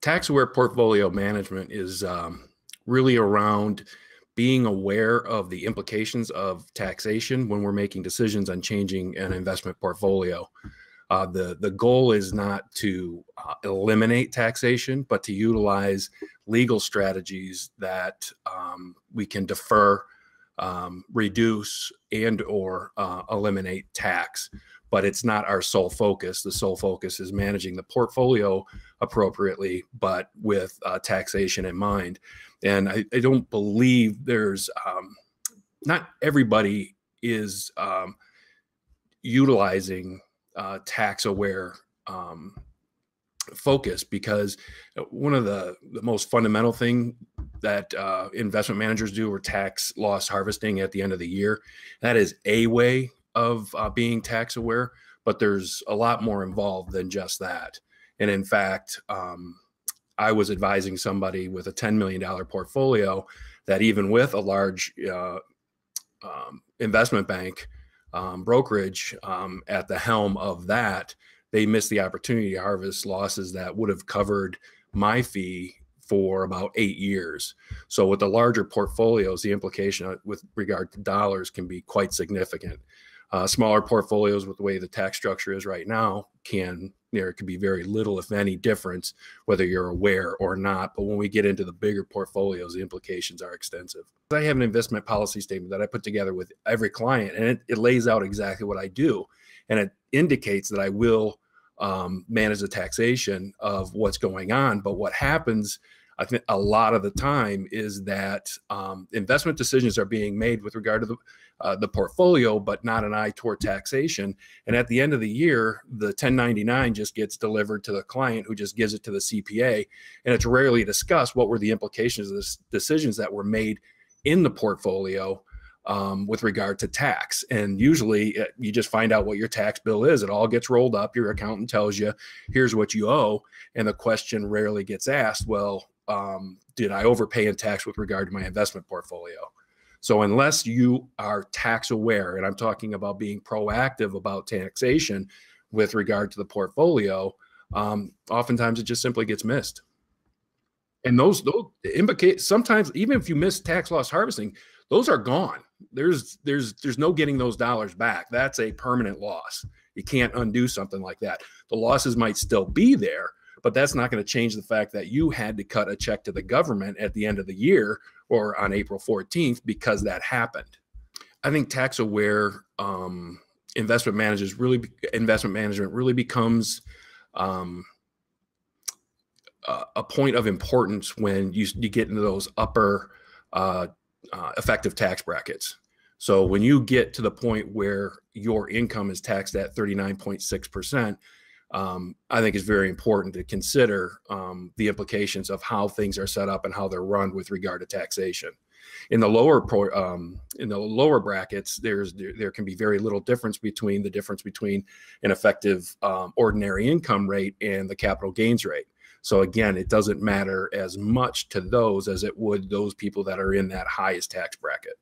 Tax-aware portfolio management is really around being aware of the implications of taxation when we're making decisions on changing an investment portfolio. The goal is not to eliminate taxation, but to utilize legal strategies that we can defer, reduce, and or eliminate tax. But it's not our sole focus. The sole focus is managing the portfolio appropriately, but with taxation in mind. And I don't believe there's, not everybody is utilizing tax-aware focus, because one of the most fundamental thing that investment managers do are tax loss harvesting at the end of the year. That is a way of being tax aware, but there's a lot more involved than just that. And in fact, I was advising somebody with a $10 million portfolio that even with a large investment bank brokerage at the helm of that, they missed the opportunity to harvest losses that would have covered my fee for about 8 years. So with the larger portfolios, the implication with regard to dollars can be quite significant. Smaller portfolios, with the way the tax structure is right now, there could be very little, if any, difference whether you're aware or not. But when we get into the bigger portfolios, the implications are extensive. I have an investment policy statement that I put together with every client, and it lays out exactly what I do. And it indicates that I will manage the taxation of what's going on. But what happens, I think, a lot of the time is that investment decisions are being made with regard to the portfolio, but not an eye toward taxation. And at the end of the year, the 1099 just gets delivered to the client, who just gives it to the CPA. And it's rarely discussed what were the implications of the decisions that were made in the portfolio with regard to tax. And usually you just find out what your tax bill is. It all gets rolled up. Your accountant tells you, here's what you owe. And the question rarely gets asked, well, did I overpay in tax with regard to my investment portfolio? So unless you are tax aware, and I'm talking about being proactive about taxation with regard to the portfolio, oftentimes it just simply gets missed. And those implicate, sometimes even if you miss tax loss harvesting, those are gone. There's no getting those dollars back. That's a permanent loss. You can't undo something like that. The losses might still be there, but that's not going to change the fact that you had to cut a check to the government at the end of the year or on April 14th because that happened. I think tax-aware investment management really becomes a point of importance when you get into those upper effective tax brackets. So when you get to the point where your income is taxed at 39.6%, I think it's very important to consider the implications of how things are set up and how they're run with regard to taxation. In the lower brackets, there can be very little difference between an effective ordinary income rate and the capital gains rate. So again, it doesn't matter as much to those as it would those people that are in that highest tax bracket.